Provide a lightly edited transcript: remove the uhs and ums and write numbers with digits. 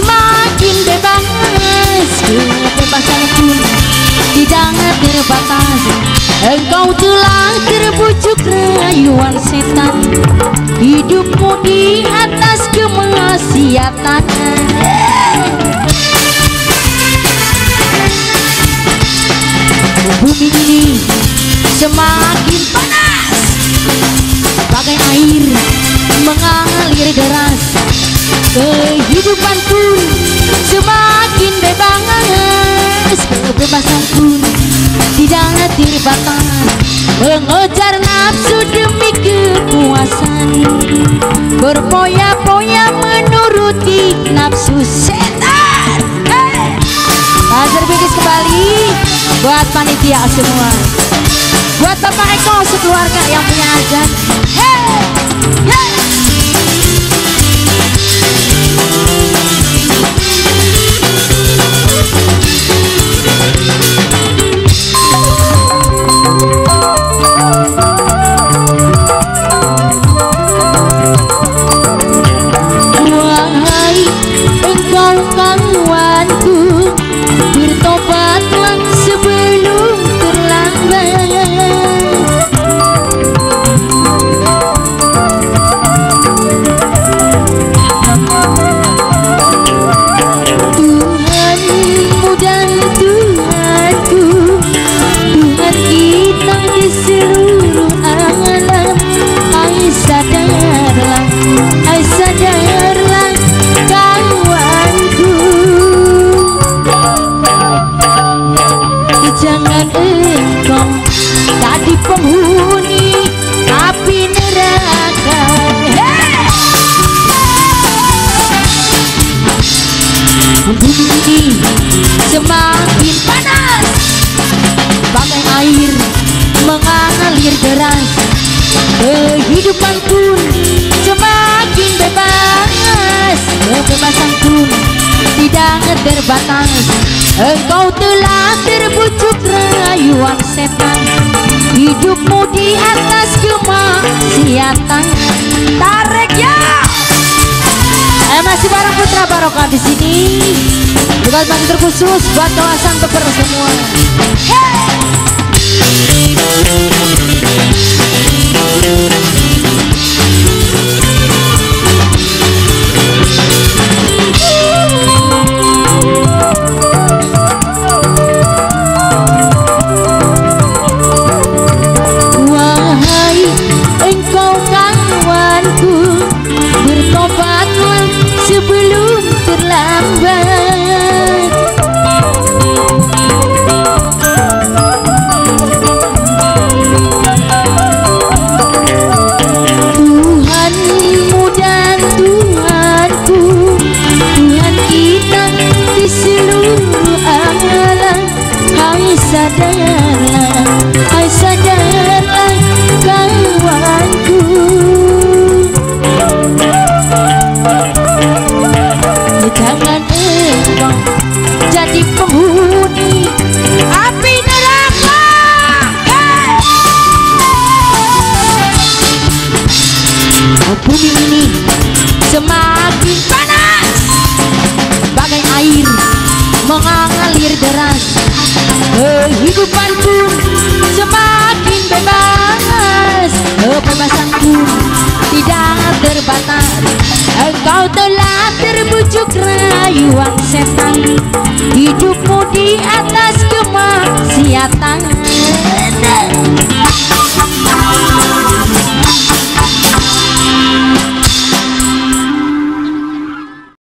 semakin bebas. Kebebasan pun tidak terbatas. Engkau telah terbujuk rayuan setan. Hidupmu di atas kemaksiatan. Bumi ini semakin panas, bagai air mengalir deras. Kehidupan pun semakin bebas. Kebebasan pun tidak terbatas. Mengejar nafsu demi kepuasan, berpoya-poya menuruti nafsu setan. Buzzer Bigis kembali buat panitia semua, buat Bapak Eko sekeluarga yang punya azan. Wahai engkau kawanku, bertobatlah sebelum terlambat. Tuhanmu dan Tuhanku, Tuhan kita di seluruh alam. Hai sadarlah, hai sadarlah kawanku. Jangan engkau jadi penghuni api neraka. Bumi ini semakin panas, bagai air mengalir deras. Kehidupan pun semakin bebas. Kebebasan pun tidak terbatas. Engkau telah terbujuk rayuan setan. Hidupmu di atas kemaksiatan. Tarik ya. Masih bareng Putra Barokah di sini. Juga masih terkhusus buat kawasan Beber semua. Wahai engkau kawanku, bertobatlah sebelum terlambat. Tuhanmu dan Tuhanku, Tuhan kita di seluruh alam. Hai sadarlah, hai sadarlah kawanku. Jangan engkau jadi penghuni api neraka. Bumi ini semakin panas, bagai air mengalir deras. Kehidupan pun semakin bebas. Kebebasan pun tidak terbatas. Engkau telah terbujuk rayuan setan. Hidupmu di atas kemaksiatan.